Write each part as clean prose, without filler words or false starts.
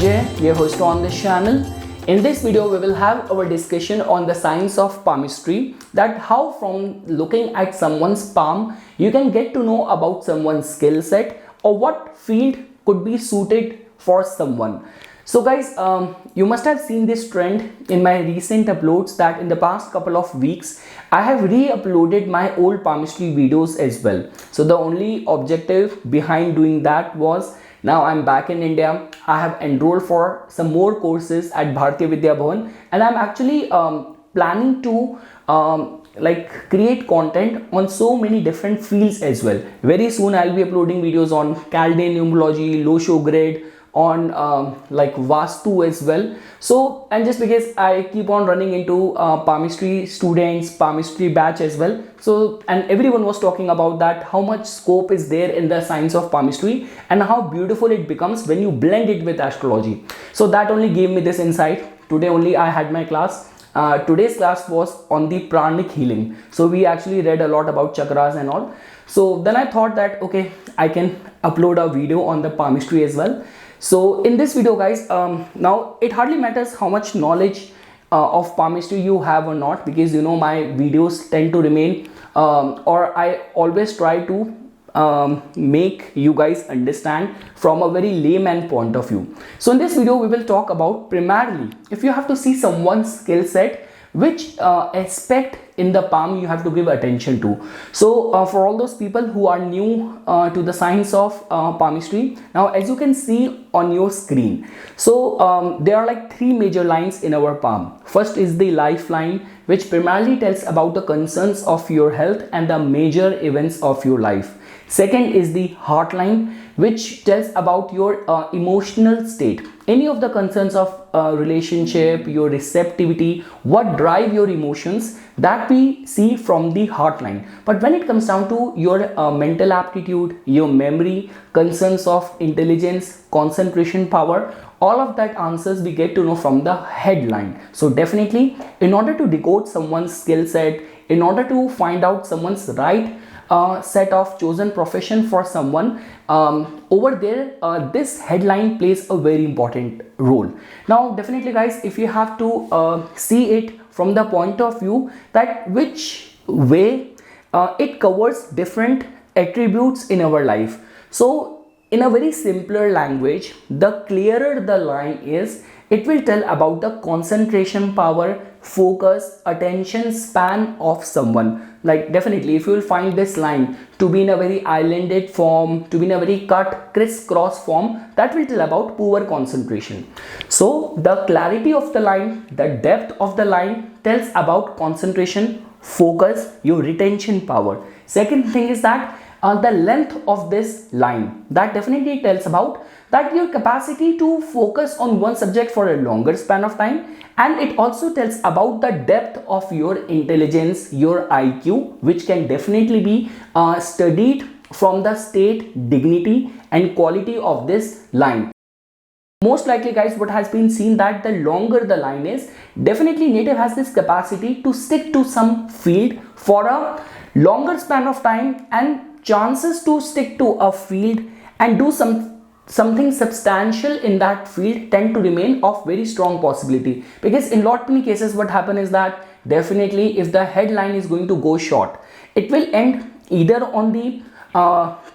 Sanjay, your host on this channel. In this video, we will have our discussion on the science of palmistry, that how from looking at someone's palm, you can get to know about someone's skill set or what field could be suited for someone. So guys, you must have seen this trend in my recent uploads that in the past couple of weeks, I have re-uploaded my old palmistry videos as well. So the only objective behind doing that was, now I'm back in India, I have enrolled for some more courses at Bharatiya Vidya Bhavan, and I'm actually planning to create content on so many different fields as well. Very soon I'll be uploading videos on Chaldean numerology, Losho grid, on Vastu as well. So, and just because I keep on running into palmistry students, palmistry batch as well, so, and everyone was talking about that, how much scope is there in the science of palmistry and how beautiful it becomes when you blend it with astrology. So that only gave me this insight. Today only I had my class. Today's class was on the pranic healing, so we actually read a lot about chakras and all. So then I thought that okay, I can upload a video on the palmistry as well. So in this video guys, now it hardly matters how much knowledge of palmistry you have or not, because you know my videos tend to remain or I always try to make you guys understand from a very layman point of view. So in this video we will talk about primarily, if you have to see someone's skill set, which aspect in the palm you have to give attention to. So for all those people who are new to the science of palmistry, now as you can see on your screen, so there are like three major lines in our palm. First is the lifeline, which primarily tells about the concerns of your health and the major events of your life. Second is the heart line, which tells about your emotional state, any of the concerns of relationship, your receptivity, what drive your emotions, that we see from the heart line. But when it comes down to your mental aptitude, your memory, concerns of intelligence, concentration power, all of that answers we get to know from the headline. So definitely, in order to decode someone's skill set, in order to find out someone's right set of chosen profession for someone, over there this headline plays a very important role. Now definitely guys, if you have to see it from the point of view that which way it covers different attributes in our life. So in a very simpler language, the clearer the line is, it will tell about the concentration power, focus, attention span of someone. Like definitely if you will find this line to be in a very islanded form, to be in a very cut crisscross form, that will tell about poor concentration. So the clarity of the line, the depth of the line tells about concentration, focus, your retention power. Second thing is that the length of this line, that definitely tells about that your capacity to focus on one subject for a longer span of time, and it also tells about the depth of your intelligence, your IQ, which can definitely be studied from the state, dignity and quality of this line. Most likely guys, what has been seen that the longer the line is, definitely native has this capacity to stick to some field for a longer span of time, and chances to stick to a field and do something substantial in that field tend to remain of very strong possibility. Because in lot many cases what happen is that definitely if the headline is going to go short, it will end either on the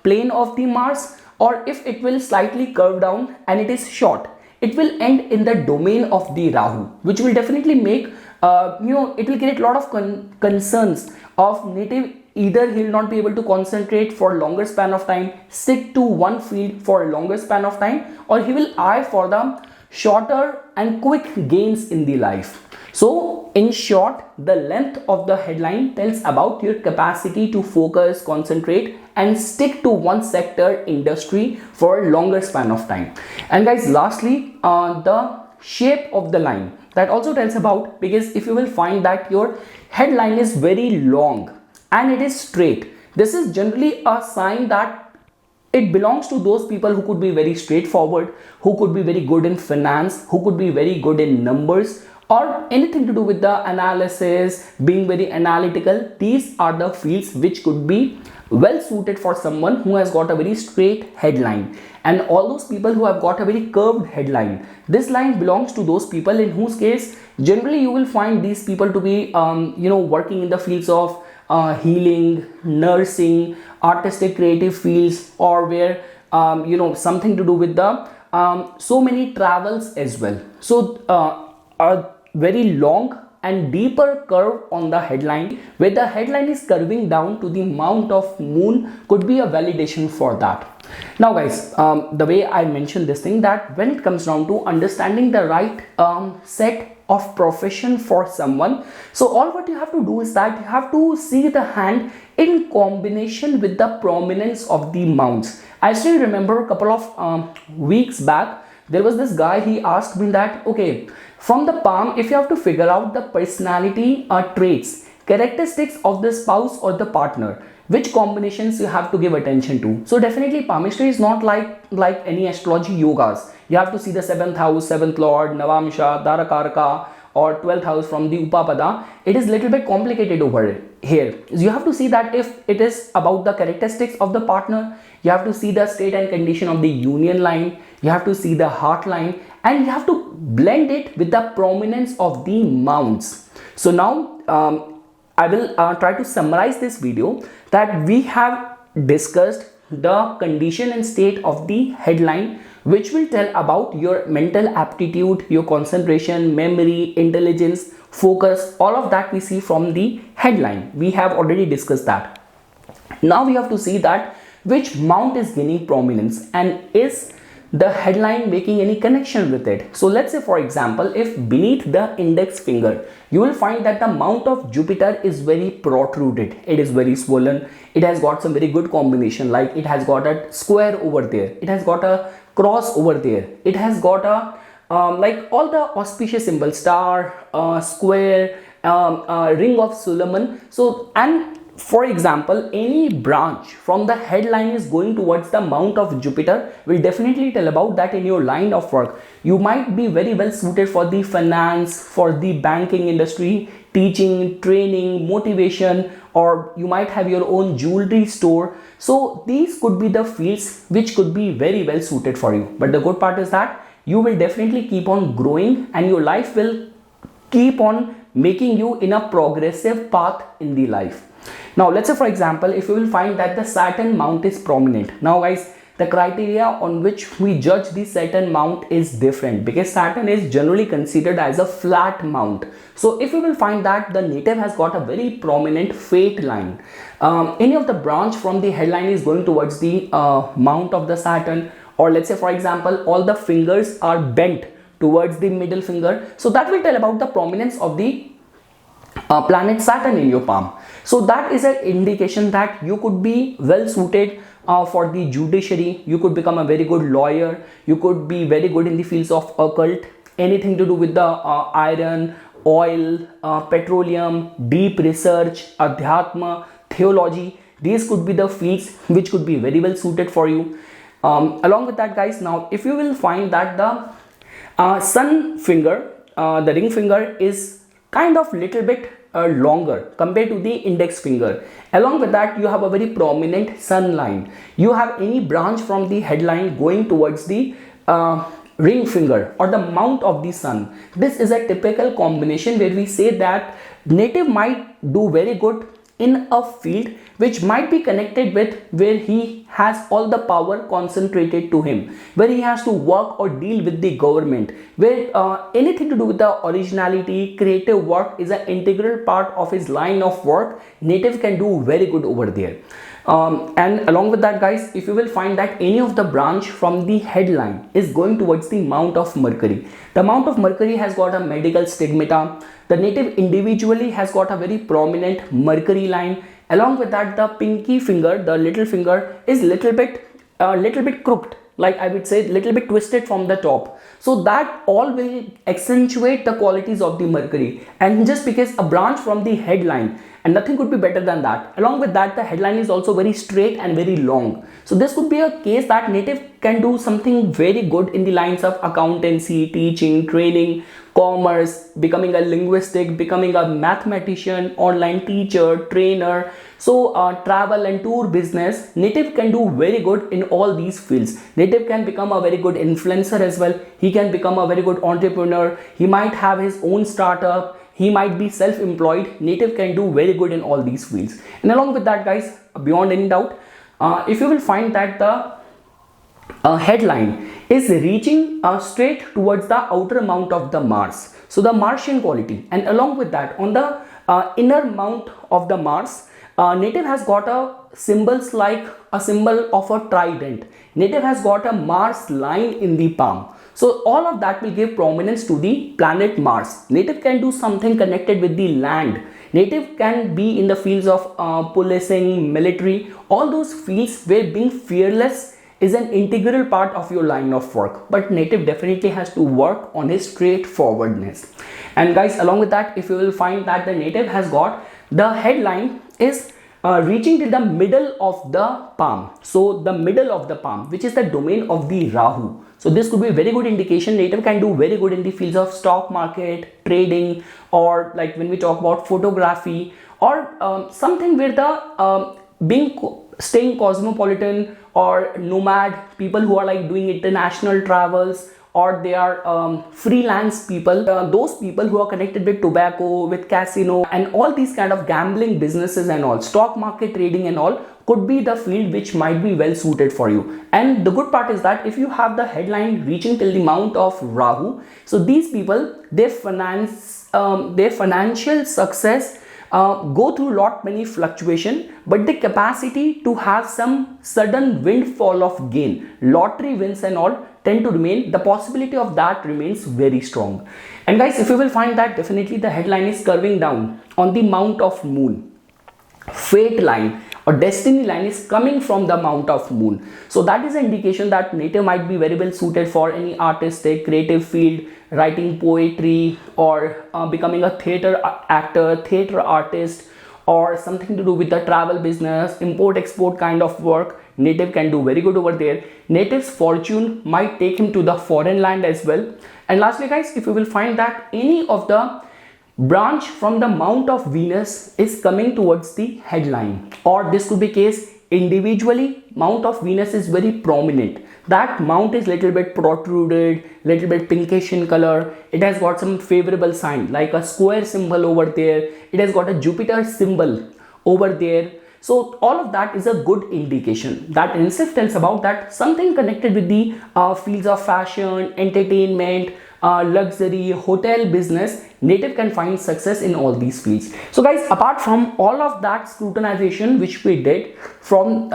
plane of the Mars, or if it will slightly curve down and it is short, it will end in the domain of the Rahu, which will definitely make it will create a lot of concerns of native. Either he will not be able to concentrate for a longer span of time, stick to one field for a longer span of time, or he will eye for the shorter and quick gains in the life. So in short, the length of the headline tells about your capacity to focus, concentrate and stick to one sector, industry for a longer span of time. And guys, lastly, the shape of the line, that also tells about, because if you will find that your headline is very long and it is straight, this is generally a sign that it belongs to those people who could be very straightforward, who could be very good in finance, who could be very good in numbers, or anything to do with the analysis, being very analytical. These are the fields which could be well suited for someone who has got a very straight headline. And all those people who have got a very curved headline, this line belongs to those people in whose case generally you will find these people to be working in the fields of healing, nursing, artistic creative fields, or where something to do with the so many travels as well. So a very long and deeper curve on the headline, where the headline is curving down to the mount of moon, could be a validation for that. Now guys, the way I mentioned this thing, that when it comes down to understanding the right set of profession for someone, so all what you have to do is that you have to see the hand in combination with the prominence of the mounts. I still remember a couple of weeks back, there was this guy, he asked me that, okay, from the palm, if you have to figure out the personality traits, characteristics of the spouse or the partner, which combinations you have to give attention to. So definitely palmistry is not like any astrology yogas. You have to see the 7th house, 7th lord, Navamsha, Darakaraka, or 12th house from the Upapada. It is little bit complicated over here. You have to see that if it is about the characteristics of the partner, you have to see the state and condition of the union line, you have to see the heart line, and you have to blend it with the prominence of the mounts. So now I will try to summarize this video, that we have discussed the condition and state of the headline, which will tell about your mental aptitude, your concentration, memory, intelligence, focus. All of that we see from the headline. We have already discussed that. Now we have to see that which mount is gaining prominence, and is the headline making any connection with it. So let's say, for example, if beneath the index finger, you will find that the mount of Jupiter is very protruded, it is very swollen, it has got some very good combination, like it has got a square over there, it has got a cross over there, it has got a like all the auspicious symbols, star, square, ring of Solomon. So, and for example, any branch from the headline is going towards the mount of Jupiter will definitely tell about that in your line of work. You might be very well suited for the finance, for the banking industry, teaching, training, motivation, or you might have your own jewelry store. So these could be the fields which could be very well suited for you. But the good part is that you will definitely keep on growing, and your life will keep on making you in a progressive path in the life. Now let's say, for example, if you will find that the Saturn mount is prominent. Now guys, the criteria on which we judge the Saturn mount is different, because Saturn is generally considered as a flat mount. So if you will find that the native has got a very prominent fate line, any of the branch from the headline is going towards the mount of the Saturn, or let's say, for example, all the fingers are bent towards the middle finger, so that will tell about the prominence of the planet Saturn in your palm. So that is an indication that you could be well suited for the judiciary, you could become a very good lawyer, you could be very good in the fields of occult, anything to do with the iron, oil, petroleum, deep research, adhyatma, theology. These could be the fields which could be very well suited for you. Along with that guys, now if you will find that the sun finger, the ring finger is kind of little bit longer compared to the index finger. Along with that, you have a very prominent sun line. You have any branch from the headline going towards the ring finger or the mount of the sun. This is a typical combination where we say that native might do very good in a field which might be connected with where he has all the power concentrated to him, where he has to work or deal with the government, where anything to do with the originality, creative work is an integral part of his line of work. Native can do very good over there. And along with that guys, if you will find that any of the branch from the headline is going towards the mount of Mercury, the mount of Mercury has got a medical stigmata, the native individually has got a very prominent Mercury line. Along with that, the pinky finger, the little finger, is little bit crooked, like I would say little bit twisted from the top. So that all will accentuate the qualities of the Mercury. And just because a branch from the headline, and nothing could be better than that. Along with that, the headline is also very straight and very long. So this could be a case that native can do something very good in the lines of accountancy, teaching, training, commerce, becoming a linguistic, becoming a mathematician, online teacher, trainer. So travel and tour business, native can do very good in all these fields. Native can become a very good influencer as well. He can become a very good entrepreneur. He might have his own startup. He might be self-employed. Native can do very good in all these fields. And along with that, guys, beyond any doubt, if you will find that the headline is reaching straight towards the outer mount of the Mars, so the Martian quality, and along with that on the inner mount of the Mars, native has got a symbols like a symbol of a trident. Native has got a Mars line in the palm. So all of that will give prominence to the planet Mars. Native can do something connected with the land. Native can be in the fields of policing, military, all those fields where being fearless is an integral part of your line of work. But native definitely has to work on his straightforwardness. And guys, along with that, if you will find that the native has got the headline is reaching till the middle of the palm. So the middle of the palm, which is the domain of the Rahu. So this could be a very good indication. Native can do very good in the fields of stock market, trading, or like when we talk about photography, or something where the staying cosmopolitan or nomad people who are like doing international travels, or they are freelance people, those people who are connected with tobacco, with casino, and all these kind of gambling businesses and all, stock market trading and all, could be the field which might be well suited for you. And the good part is that if you have the headline reaching till the mount of Rahu, so these people, their financial success go through many fluctuation, but the capacity to have some sudden windfall of gain, lottery wins and all, tend to remain. The possibility of that remains very strong. And guys, if you will find that definitely the headline is curving down on the mount of moon, fate line or destiny line is coming from the mount of moon. So that is an indication that native might be very well suited for any artistic, creative field, writing poetry, or becoming a theater actor, theater artist, or something to do with the travel business, import export kind of work. Native can do very good over there. Native's fortune might take him to the foreign land as well. And lastly, guys, if you will find that any of the branch from the mount of Venus is coming towards the headline, or this could be case individually, mount of Venus is very prominent. That mount is little bit protruded, little bit pinkish in color. It has got some favorable sign like a square symbol over there. It has got a Jupiter symbol over there. So all of that is a good indication. That in itself tells about that something connected with the fields of fashion, entertainment, luxury, hotel business, native can find success in all these fields. So guys, apart from all of that scrutinization which we did from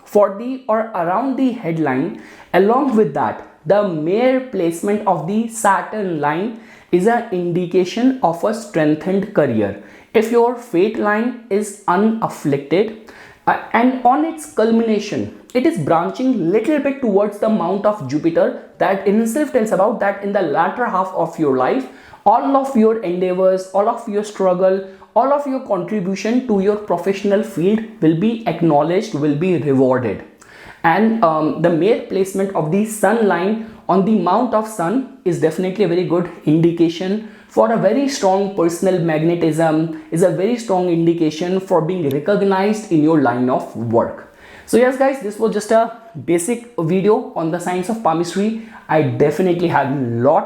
for the or around the headline, along with that, the mere placement of the Saturn line is an indication of a strengthened career. If your fate line is unafflicted and on its culmination, it is branching little bit towards the mount of Jupiter, that in itself tells about that in the latter half of your life, all of your endeavors, all of your struggle, all of your contribution to your professional field will be acknowledged, will be rewarded. And the mere placement of the sun line on the mount of sun is definitely a very good indication for a very strong personal magnetism, is a very strong indication for being recognized in your line of work. So yes guys, this was just a basic video on the science of palmistry. I definitely have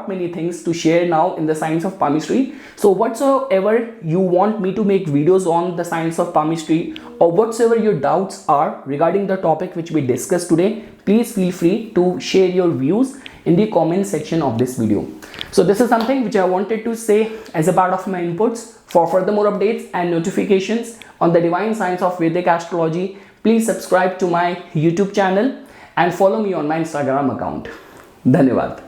many things to share now in the science of palmistry. So whatsoever you want me to make videos on the science of palmistry, or whatsoever your doubts are regarding the topic which we discussed today, please feel free to share your views in the comment section of this video. So this is something which I wanted to say as a part of my inputs. For further more updates and notifications on the divine science of Vedic astrology, please subscribe to my YouTube channel and follow me on my Instagram account. Dhanyavad.